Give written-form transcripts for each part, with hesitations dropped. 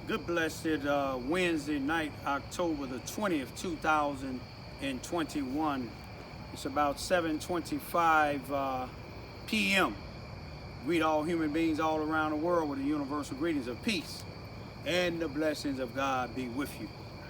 Good blessed Wednesday night, October the 20th, 2021. It's about 7:25 p.m. Greet all human beings all around the world with the universal greetings of peace and the blessings of God be with you.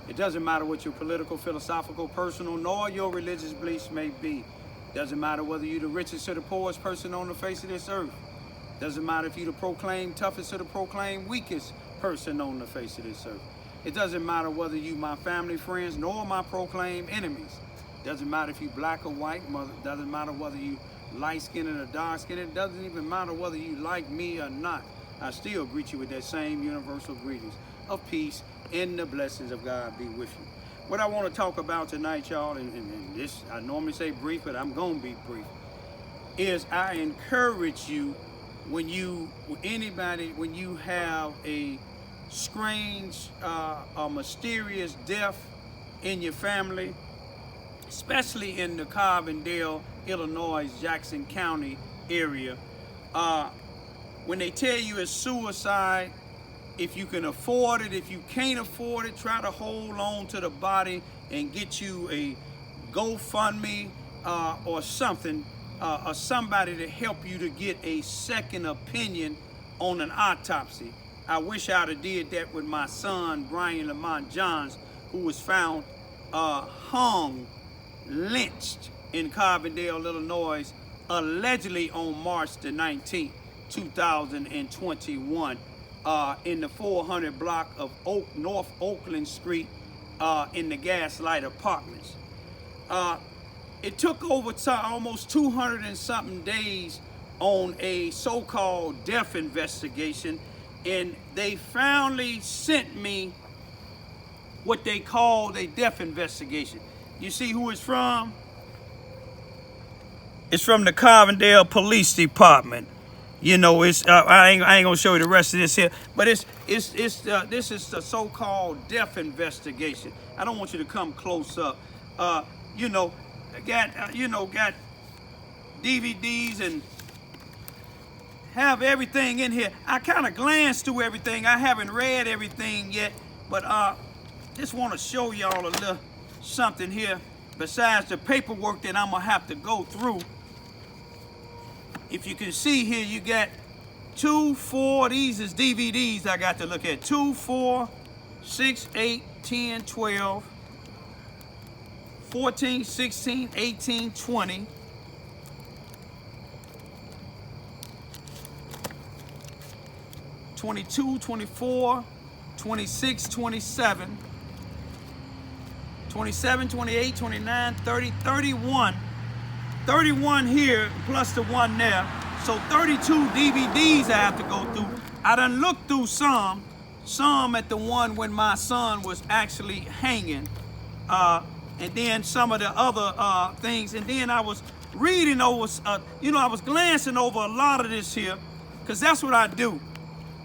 It doesn't matter what your political, philosophical, personal, nor your religious beliefs may be. Doesn't matter whether you're the richest or the poorest person on the face of this earth. Doesn't matter if you're the proclaimed toughest or the proclaimed weakest person on the face of this earth. It doesn't matter whether you my family, friends, nor my proclaimed enemies. Doesn't matter if you black or white. Doesn't matter whether you light-skinned or dark-skinned. It doesn't even matter whether you like me or not. I still greet you with that same universal greetings of peace and the blessings of God be with you. What I want to talk about tonight, y'all, and this, I normally say brief, but I'm going to be brief, is I encourage you when you have a strange, a mysterious death in your family, especially in the Carbondale, Illinois, Jackson County area, when they tell you it's suicide, if you can afford it, if you can't afford it, try to hold on to the body and get you a GoFundMe or something, or somebody to help you to get a second opinion on an autopsy. I wish I'd have did that with my son, Bryan Lamar Johns, who was found hung, lynched in Carbondale, Illinois, allegedly on March the 19th, 2021, in the 400 block of North Oakland Street in the Gaslight Apartments. It took over almost 200 and something days on a so-called death investigation, and they finally sent me what they called a death investigation. You see who it's from? It's from the Carbondale Police Department. You know, it's I ain't gonna show you the rest of this here, but this is the so-called death investigation. I don't want you to come close up. Got DVDs and have everything in here. I kind of glanced through everything. I haven't read everything yet, but just want to show y'all a little something here besides the paperwork that I'm gonna have to go through. If you can see here, you got 2, 4, these is DVDs I got to look at. 2, 4, 6, 8, 10, 12, 14, 16, 18, 20. 22, 24, 26, 27, 27, 28, 29, 30, 31. 31 here plus the one there. So 32 DVDs I have to go through. I done looked through some at the one when my son was actually hanging. And then some of the other things. And then I was reading over, I was glancing over a lot of this here, because that's what I do.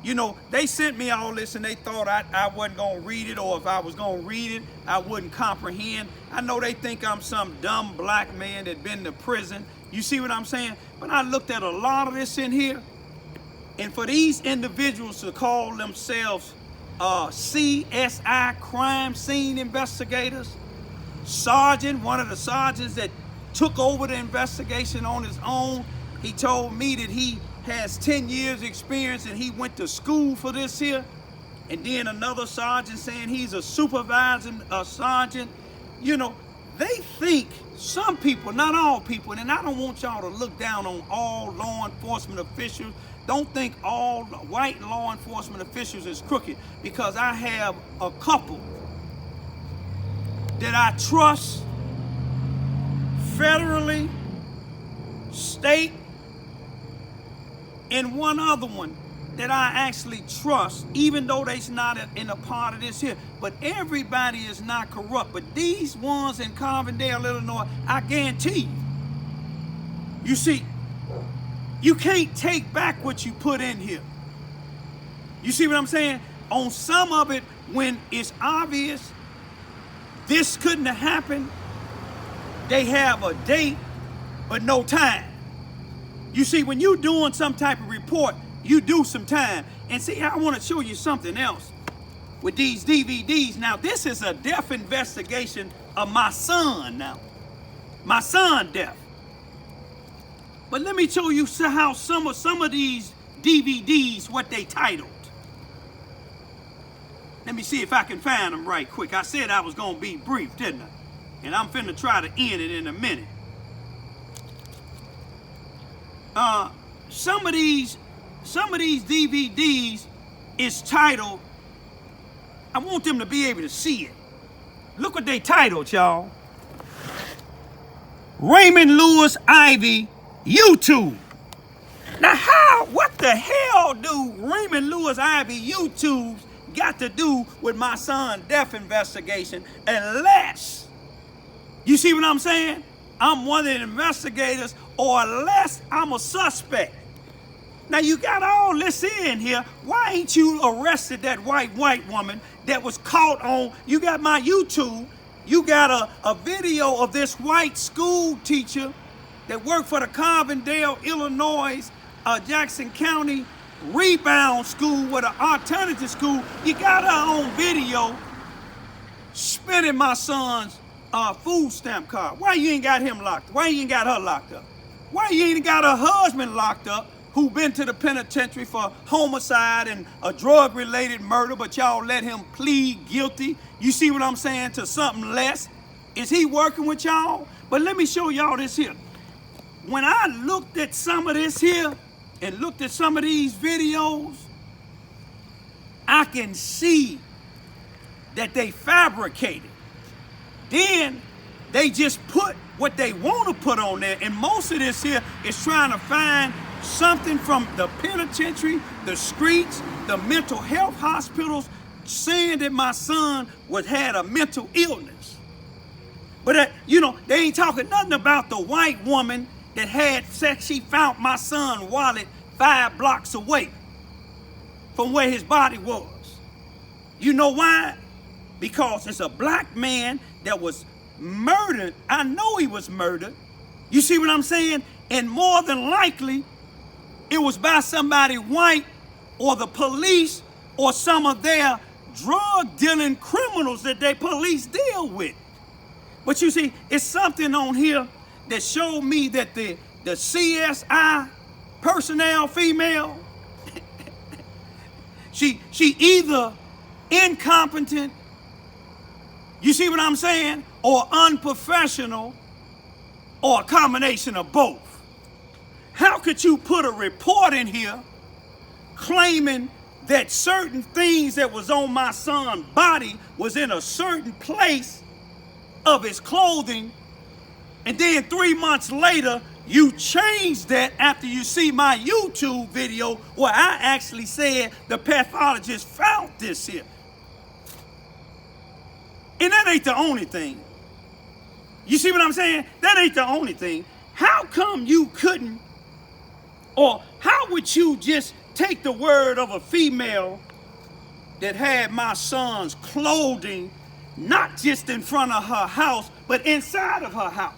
You know, they sent me all this and they thought I wasn't going to read it, or if I was going to read it, I wouldn't comprehend. I know they think I'm some dumb black man that been to prison. You see what I'm saying? But I looked at a lot of this in here, and for these individuals to call themselves CSI, crime scene investigators, sergeant, one of the sergeants that took over the investigation on his own, he told me that he has 10 years experience and he went to school for this here. And then another sergeant saying he's a supervising sergeant. You know, they think, some people, not all people, and I don't want y'all to look down on all law enforcement officials. Don't think all white law enforcement officials is crooked, because I have a couple that I trust federally, state, and one other one that I actually trust, even though they's not in a part of this here. But everybody is not corrupt. But these ones in Carbondale, Illinois, I guarantee you, you see, you can't take back what you put in here. You see what I'm saying? On some of it, when it's obvious this couldn't have happened, they have a date, but no time. You see, when you're doing some type of report, you do some time. And see, I want to show you something else. with these DVDs. Now, this is a death investigation of my son now. My son death. But let me show you how some of these DVDs, what they titled. Let me see if I can find them right quick. I said I was going to be brief, didn't I? And I'm finna try to end it in a minute. Some of these DVDs is titled, I want them to be able to see it. Look what they titled, y'all. Raymond Lewis Ivy YouTube. Now what the hell do Raymond Lewis Ivy YouTubes got to do with my son's death investigation unless, you see what I'm saying? I'm one of the investigators, or unless I'm a suspect. Now you got all this in here. Why ain't you arrested that white woman that was caught on? You got my YouTube. You got a video of this white school teacher that worked for the Carbondale, Illinois, Jackson County rebound school with an alternative school. You got her on video spending my son's food stamp card. Why you ain't got him locked up? Why you ain't got her locked up? Why you ain't got her husband locked up who been to the penitentiary for homicide and a drug-related murder, but y'all let him plead guilty? You see what I'm saying? To something less. Is he working with y'all? But let me show y'all this here. When I looked at some of this here and looked at some of these videos, I can see that they fabricated. Then they just put what they want to put on there, and most of this here is trying to find something from the penitentiary, the streets, the mental health hospitals, saying that my son had a mental illness. But they ain't talking nothing about the white woman that had sex. She found my son's wallet 5 blocks away from where his body was. You know why? Because it's a black man that was murdered. I know he was murdered. You see what I'm saying? And more than likely, it was by somebody white or the police or some of their drug dealing criminals that they police deal with. But you see, it's something on here that showed me that the CSI personnel female, she either incompetent, you see what I'm saying, or unprofessional, or a combination of both. How could you put a report in here claiming that certain things that was on my son's body was in a certain place of his clothing, and then 3 months later you change that after you see my YouTube video where I actually said the pathologist found this here? And that ain't the only thing. You see what I'm saying? That ain't the only thing. How come you couldn't, or how would you just take the word of a female that had my son's clothing not just in front of her house, but inside of her house?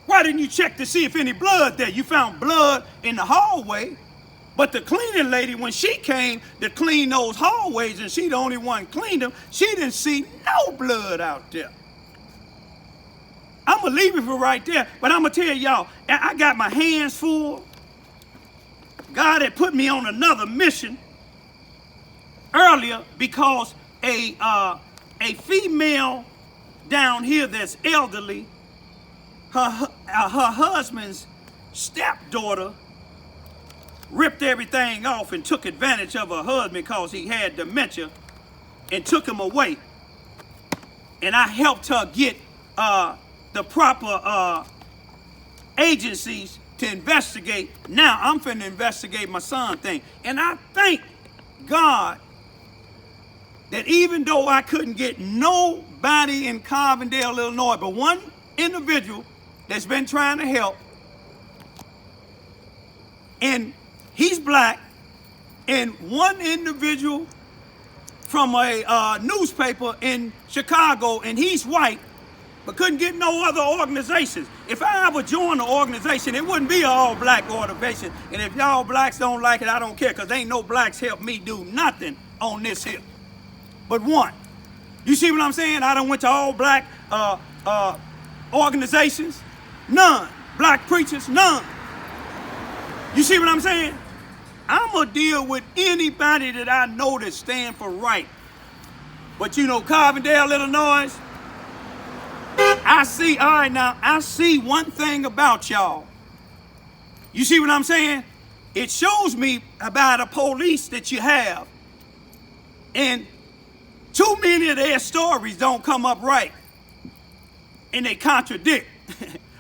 Why didn't you check to see if any blood there? You found blood in the hallway, but the cleaning lady, when she came to clean those hallways, and she the only one cleaned them, she didn't see no blood out there. I'm gonna leave it for right there, but I'm gonna tell y'all, I got my hands full. God had put me on another mission earlier because a female down here that's elderly, her husband's stepdaughter ripped everything off and took advantage of her husband because he had dementia and took him away. And I helped her get the proper agencies to investigate. Now I'm finna investigate my son thing. And I thank God that even though I couldn't get nobody in Carbondale, Illinois, but one individual that's been trying to help, and he's black, and one individual from a newspaper in Chicago, and he's white, but couldn't get no other organizations. If I ever joined an organization, it wouldn't be an all-black organization. And if y'all blacks don't like it, I don't care, because ain't no blacks help me do nothing on this here. But one. You see what I'm saying? I done went to all-black organizations. None. Black preachers, none. You see what I'm saying? I'm going to deal with anybody that I know that stand for right. But you know, Carbondale, Illinois, I see one thing about y'all. You see what I'm saying? It shows me about the police that you have. And too many of their stories don't come up right. And they contradict.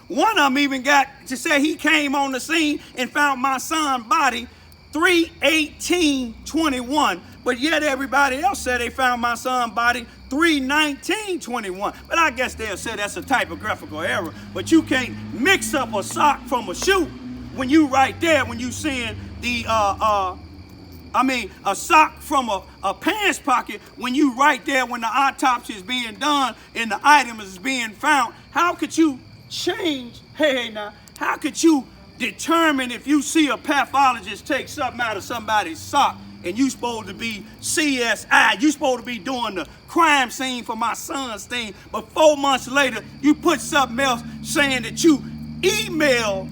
One of them even got to say he came on the scene and found my son's body 3/18/21. But yet everybody else said they found my son's body 3/19/21. But I guess they'll say that's a typographical error. But you can't mix up a sock from a shoe when you right there, when you seeing the, a sock from a pants pocket when you right there when the autopsy is being done and the item is being found. How could you change, how could you determine if you see a pathologist take something out of somebody's sock and you supposed to be CSI, you supposed to be doing the crime scene for my son's thing, but 4 months later, you put something else saying that you emailed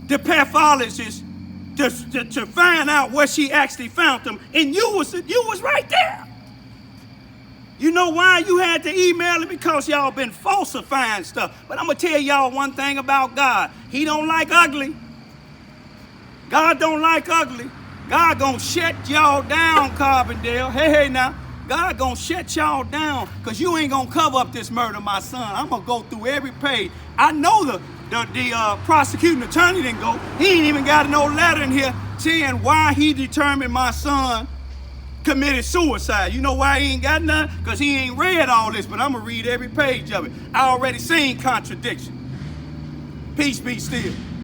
the pathologist to find out where she actually found them, and you was right there. You know why you had to email it? Because y'all been falsifying stuff. But I'm going to tell y'all one thing about God. He don't like ugly. God don't like ugly. God gonna shut y'all down, Carbondale. Hey, now. God gonna shut y'all down because you ain't gonna cover up this murder of my son. I'm gonna go through every page. I know the prosecuting attorney didn't go. He ain't even got no letter in here saying why he determined my son committed suicide. You know why he ain't got none? Because he ain't read all this, but I'm going to read every page of it. I already seen contradiction. Peace be still.